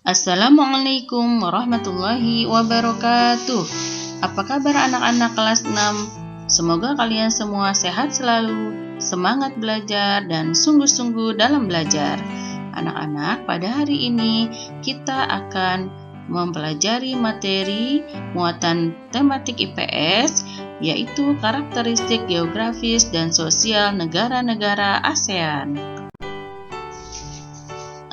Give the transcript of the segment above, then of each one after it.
Assalamualaikum warahmatullahi wabarakatuh. Apa kabar anak-anak kelas 6? Semoga kalian semua sehat selalu, semangat belajar, dan sungguh-sungguh dalam belajar. Anak-anak, pada hari ini kita akan mempelajari materi muatan tematik IPS, yaitu karakteristik geografis dan sosial negara-negara ASEAN.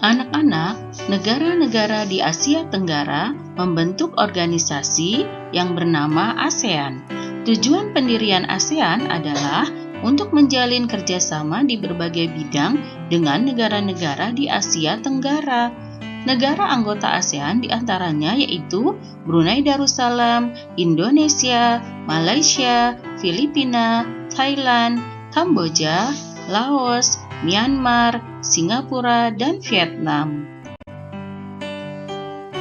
Anak-anak, negara-negara di Asia Tenggara membentuk organisasi yang bernama ASEAN. Tujuan pendirian ASEAN adalah untuk menjalin kerjasama di berbagai bidang dengan negara-negara di Asia Tenggara. Negara anggota ASEAN diantaranya yaitu Brunei Darussalam, Indonesia, Malaysia, Filipina, Thailand, Kamboja, Laos, Myanmar, Singapura, dan Vietnam.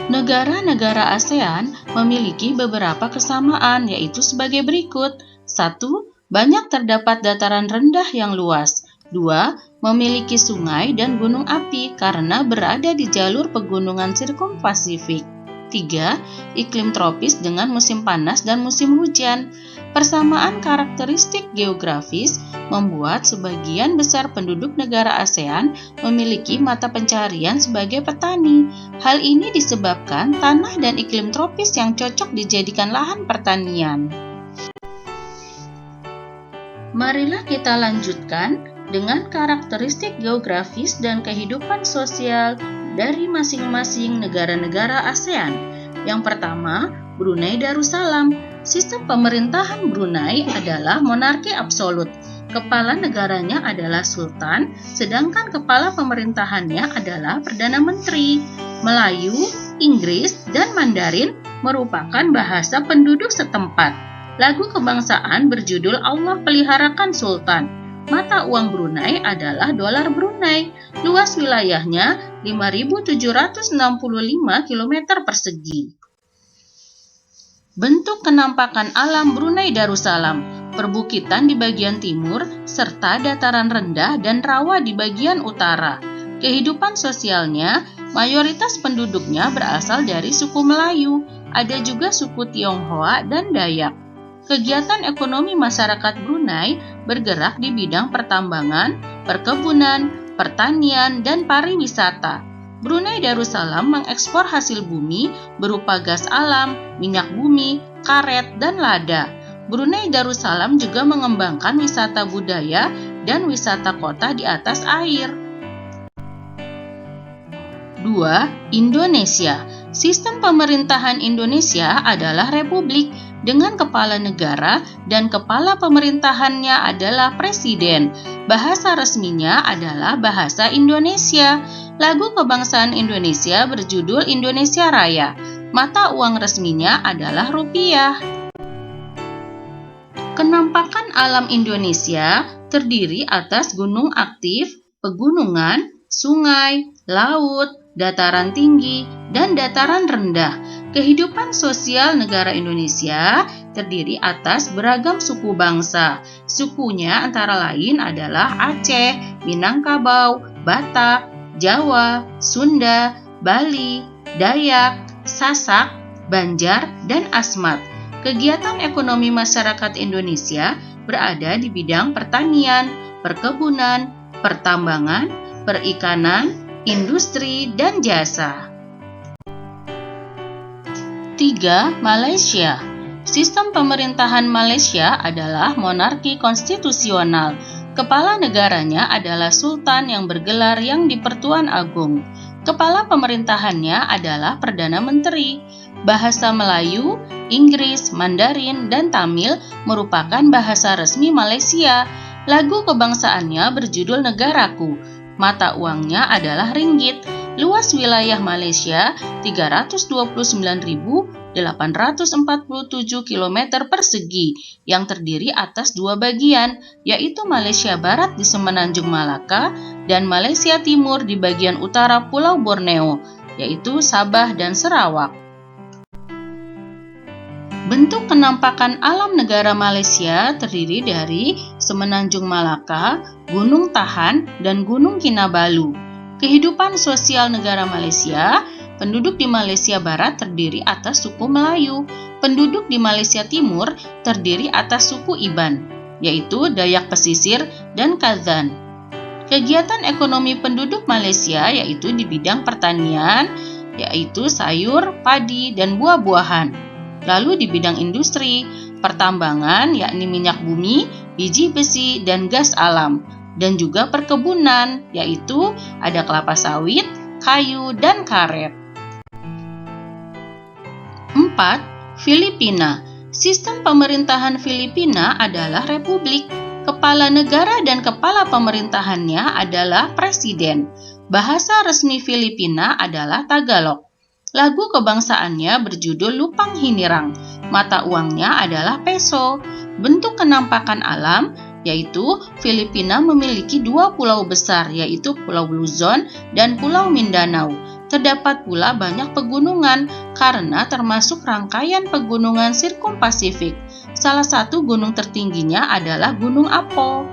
Negara-negara ASEAN memiliki beberapa kesamaan, yaitu sebagai berikut. 1. Banyak terdapat dataran rendah yang luas. 2. Memiliki sungai dan gunung api karena berada di jalur pegunungan sirkumpasifik. 3. Iklim tropis dengan musim panas dan musim hujan. Persamaan karakteristik geografis membuat sebagian besar penduduk negara ASEAN memiliki mata pencaharian sebagai petani. Hal ini disebabkan tanah dan iklim tropis yang cocok dijadikan lahan pertanian. Marilah kita lanjutkan dengan karakteristik geografis dan kehidupan sosial dari masing-masing negara-negara ASEAN. Yang pertama, Brunei Darussalam. Sistem pemerintahan Brunei adalah monarki absolut. Kepala negaranya adalah sultan, sedangkan kepala pemerintahannya adalah perdana menteri. Melayu, Inggris, dan Mandarin merupakan bahasa penduduk setempat. Lagu kebangsaan berjudul Allah Peliharakan Sultan. Mata uang Brunei adalah dolar Brunei. Luas wilayahnya 5.765 km persegi. Bentuk kenampakan alam Brunei Darussalam, perbukitan di bagian timur, serta dataran rendah dan rawa di bagian utara. Kehidupan sosialnya, mayoritas penduduknya berasal dari suku Melayu, ada juga suku Tionghoa dan Dayak. Kegiatan ekonomi masyarakat Brunei bergerak di bidang pertambangan, perkebunan, pertanian, dan pariwisata. Brunei Darussalam mengekspor hasil bumi berupa gas alam, minyak bumi, karet, dan lada. Brunei Darussalam juga mengembangkan wisata budaya dan wisata kota di atas air. 2. Indonesia. Sistem pemerintahan Indonesia adalah republik dengan kepala negara dan kepala pemerintahannya adalah presiden. Bahasa resminya adalah bahasa Indonesia. Lagu kebangsaan Indonesia berjudul Indonesia Raya. Mata uang resminya adalah rupiah. Kenampakan alam Indonesia terdiri atas gunung aktif, pegunungan, sungai, laut, dataran tinggi, dan dataran rendah. Kehidupan sosial negara Indonesia terdiri atas beragam suku bangsa. Sukunya antara lain adalah Aceh, Minangkabau, Batak, Jawa, Sunda, Bali, Dayak, Sasak, Banjar, dan Asmat. Kegiatan ekonomi masyarakat Indonesia berada di bidang pertanian, perkebunan, pertambangan, perikanan, industri, dan jasa. 3. Malaysia. Sistem pemerintahan Malaysia adalah monarki konstitusional. Kepala negaranya adalah sultan yang bergelar Yang di-Pertuan Agong. Kepala pemerintahannya adalah Perdana Menteri. Bahasa Melayu, Inggris, Mandarin, dan Tamil merupakan bahasa resmi Malaysia. Lagu kebangsaannya berjudul Negaraku. Mata uangnya adalah ringgit. Luas wilayah Malaysia 329.847 km persegi yang terdiri atas dua bagian, yaitu Malaysia Barat di Semenanjung Malaka dan Malaysia Timur di bagian utara Pulau Borneo, yaitu Sabah dan Sarawak. Bentuk kenampakan alam negara Malaysia terdiri dari Semenanjung Malaka, Gunung Tahan, dan Gunung Kinabalu. Kehidupan sosial negara Malaysia Penduduk di Malaysia Barat terdiri atas suku Melayu. Penduduk di Malaysia Timur terdiri atas suku Iban, yaitu Dayak Pesisir dan Kazan. Kegiatan ekonomi penduduk Malaysia yaitu di bidang pertanian, yaitu sayur, padi, dan buah-buahan. Lalu di bidang industri, pertambangan, yakni minyak bumi, biji besi, dan gas alam. Dan juga perkebunan, yaitu ada kelapa sawit, kayu, dan karet. 4. Filipina. Sistem pemerintahan Filipina adalah republik. Kepala negara dan kepala pemerintahannya adalah presiden. Bahasa resmi Filipina adalah Tagalog. Lagu kebangsaannya berjudul Lupang Hinirang. Mata uangnya adalah peso. Bentuk kenampakan alam, yaitu Filipina memiliki 2 pulau besar, yaitu Pulau Luzon dan Pulau Mindanao. Terdapat pula banyak pegunungan karena termasuk rangkaian pegunungan Sirkumpasifik. Salah satu gunung tertingginya adalah Gunung Apo.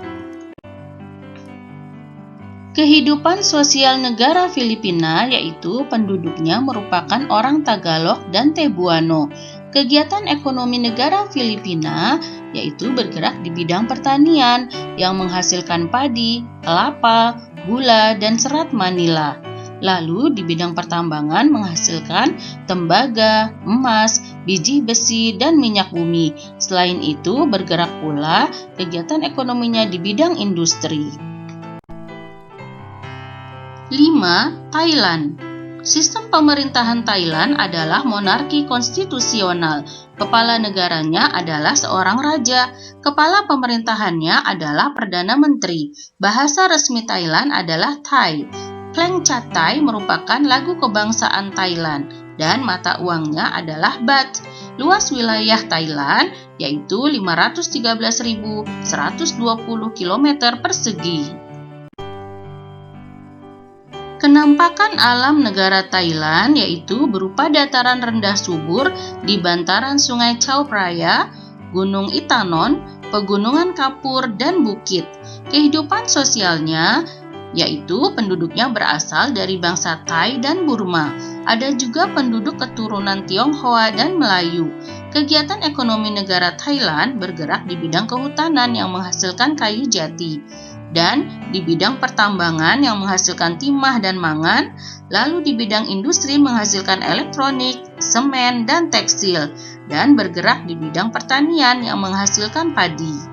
Kehidupan sosial negara Filipina yaitu penduduknya merupakan orang Tagalog dan Cebuano. Kegiatan ekonomi negara Filipina yaitu bergerak di bidang pertanian yang menghasilkan padi, kelapa, gula, dan serat Manila. Lalu di bidang pertambangan menghasilkan tembaga, emas, biji besi, dan minyak bumi. Selain itu bergerak pula kegiatan ekonominya di bidang industri. 5. Thailand. Sistem pemerintahan Thailand adalah monarki konstitusional. Kepala negaranya adalah seorang raja. Kepala pemerintahannya adalah Perdana Menteri. Bahasa resmi Thailand adalah Thai. Kleng Chat Thai merupakan lagu kebangsaan Thailand dan mata uangnya adalah baht. Luas wilayah Thailand yaitu 513.120 km persegi. Kenampakan alam negara Thailand yaitu berupa dataran rendah subur di bantaran Sungai Chao Phraya, Gunung Itanon, Pegunungan Kapur, dan bukit. Kehidupan sosialnya yaitu penduduknya berasal dari bangsa Thai dan Burma. Ada juga penduduk keturunan Tionghoa dan Melayu. Kegiatan ekonomi negara Thailand bergerak di bidang kehutanan yang menghasilkan kayu jati, dan di bidang pertambangan yang menghasilkan timah dan mangan, lalu di bidang industri menghasilkan elektronik, semen, dan tekstil, dan bergerak di bidang pertanian yang menghasilkan padi.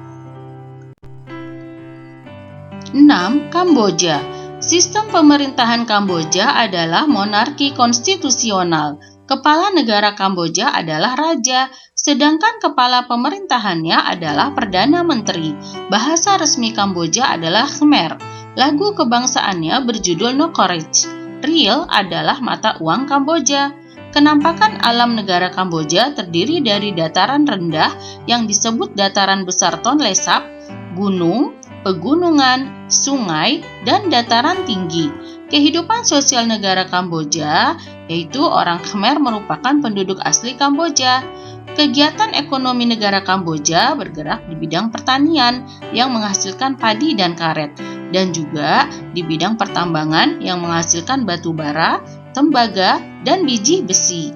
6. Kamboja. Sistem pemerintahan Kamboja adalah monarki konstitusional. Kepala negara Kamboja adalah raja, sedangkan kepala pemerintahannya adalah Perdana Menteri. Bahasa resmi Kamboja adalah Khmer. Lagu kebangsaannya berjudul Nokorech. Riel adalah mata uang Kamboja. Kenampakan alam negara Kamboja terdiri dari dataran rendah yang disebut dataran besar Tonle Sap, gunung, pegunungan, sungai, dan dataran tinggi. Kehidupan sosial negara Kamboja yaitu orang Khmer merupakan penduduk asli Kamboja. Kegiatan ekonomi negara Kamboja bergerak di bidang pertanian yang menghasilkan padi dan karet, dan juga di bidang pertambangan yang menghasilkan batu bara, tembaga, dan biji besi.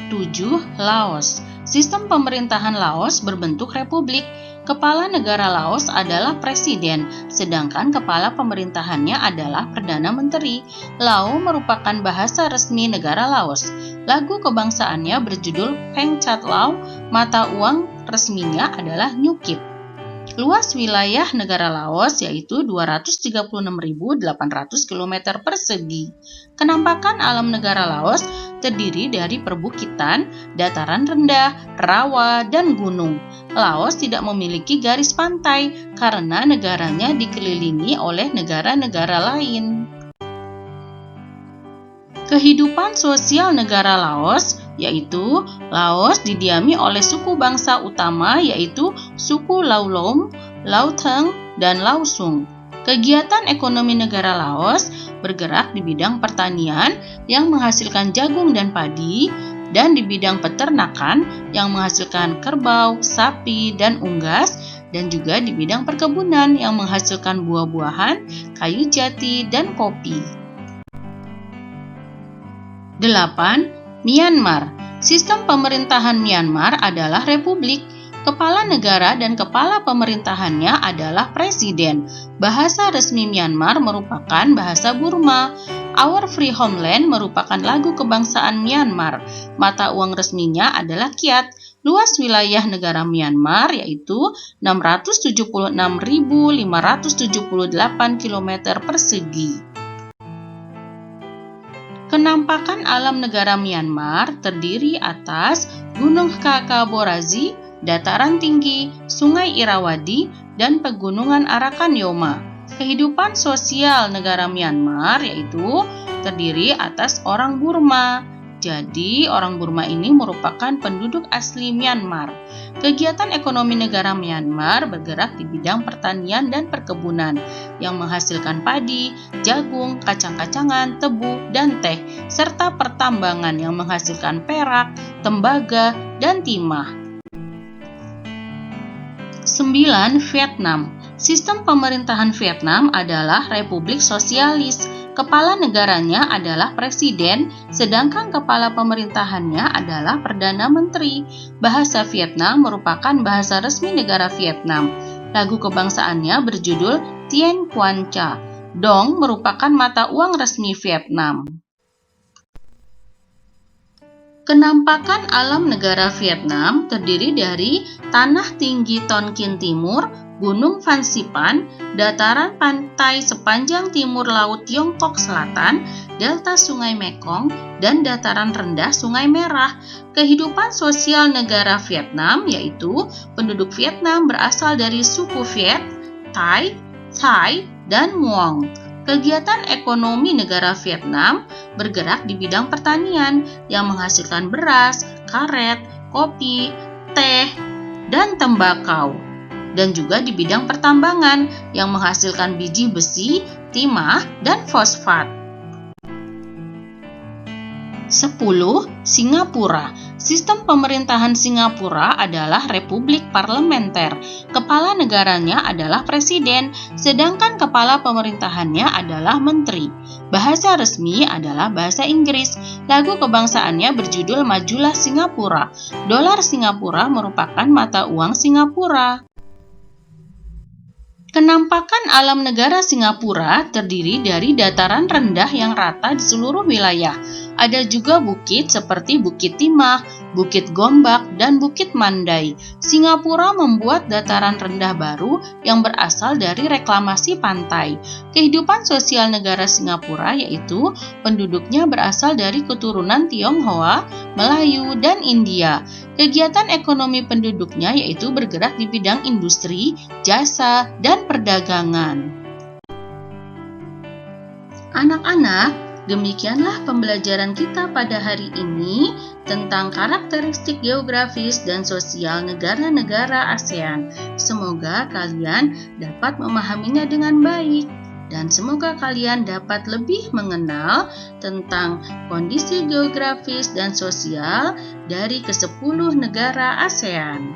7. Laos. Sistem pemerintahan Laos berbentuk republik. Kepala negara Laos adalah presiden, sedangkan kepala pemerintahannya adalah Perdana Menteri. Lao merupakan bahasa resmi negara Laos. Lagu kebangsaannya berjudul Pheng Chat Lao, mata uang resminya adalah Nyukip. Luas wilayah negara Laos yaitu 236.800 km persegi. Kenampakan alam negara Laos terdiri dari perbukitan, dataran rendah, rawa, dan gunung. Laos tidak memiliki garis pantai karena negaranya dikelilingi oleh negara-negara lain. Kehidupan sosial negara Laos yaitu Laos didiami oleh suku bangsa utama yaitu suku Laulom, Lauteng, dan Laosung. Kegiatan ekonomi negara Laos bergerak di bidang pertanian yang menghasilkan jagung dan padi, dan di bidang peternakan yang menghasilkan kerbau, sapi, dan unggas, dan juga di bidang perkebunan yang menghasilkan buah-buahan, kayu jati, dan kopi. 8. Myanmar. Sistem pemerintahan Myanmar adalah republik. Kepala negara dan kepala pemerintahannya adalah presiden. Bahasa resmi Myanmar merupakan bahasa Burma. Our Free Homeland merupakan lagu kebangsaan Myanmar. Mata uang resminya adalah kyat. Luas wilayah negara Myanmar yaitu 676.578 km persegi. Kenampakan alam negara Myanmar terdiri atas Gunung Kakaborazi, dataran tinggi, Sungai Irrawaddy, dan pegunungan Arakan Yoma. Kehidupan sosial negara Myanmar yaitu terdiri atas orang Burma. Jadi, orang Burma ini merupakan penduduk asli Myanmar. Kegiatan ekonomi negara Myanmar bergerak di bidang pertanian dan perkebunan yang menghasilkan padi, jagung, kacang-kacangan, tebu, dan teh, serta pertambangan yang menghasilkan perak, tembaga, dan timah. 9. Vietnam. Sistem pemerintahan Vietnam adalah Republik Sosialis. Kepala negaranya adalah presiden, sedangkan kepala pemerintahannya adalah Perdana Menteri. Bahasa Vietnam merupakan bahasa resmi negara Vietnam. Lagu kebangsaannya berjudul Tien Quan Cha. Dong merupakan mata uang resmi Vietnam. Kenampakan alam negara Vietnam terdiri dari tanah tinggi Tonkin Timur, Gunung Phan Xipang, dataran pantai sepanjang timur Laut Tiongkok Selatan, delta Sungai Mekong, dan dataran rendah Sungai Merah. Kehidupan sosial negara Vietnam yaitu penduduk Vietnam berasal dari suku Viet, Thai, dan Muong. Kegiatan ekonomi negara Vietnam bergerak di bidang pertanian yang menghasilkan beras, karet, kopi, teh, dan tembakau. Dan juga di bidang pertambangan yang menghasilkan biji besi, timah, dan fosfat. 10. Singapura. Sistem pemerintahan Singapura adalah republik parlementer. Kepala negaranya adalah presiden, sedangkan kepala pemerintahannya adalah menteri. Bahasa resmi adalah bahasa Inggris. Lagu kebangsaannya berjudul Majulah Singapura. Dolar Singapura merupakan mata uang Singapura. Kenampakan alam negara Singapura terdiri dari dataran rendah yang rata di seluruh wilayah. Ada juga bukit seperti Bukit Timah, Bukit Gombak, dan Bukit Mandai. Singapura membuat dataran rendah baru yang berasal dari reklamasi pantai. Kehidupan sosial negara Singapura yaitu penduduknya berasal dari keturunan Tionghoa, Melayu, dan India. Kegiatan ekonomi penduduknya yaitu bergerak di bidang industri, jasa, dan perdagangan. Anak-anak, demikianlah pembelajaran kita pada hari ini tentang karakteristik geografis dan sosial negara-negara ASEAN. Semoga kalian dapat memahaminya dengan baik. Dan semoga kalian dapat lebih mengenal tentang kondisi geografis dan sosial dari ke-10 negara ASEAN.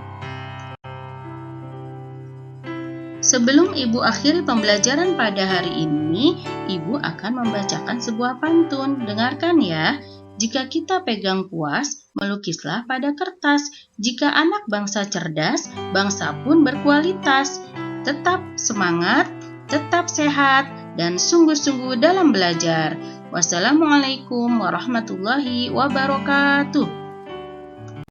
Sebelum Ibu akhiri pembelajaran pada hari ini, Ibu akan membacakan sebuah pantun. Dengarkan ya. Jika kita pegang puas, melukislah pada kertas. Jika anak bangsa cerdas, bangsa pun berkualitas. Tetap semangat, tetap sehat, dan sungguh-sungguh dalam belajar. Wassalamualaikum warahmatullahi wabarakatuh.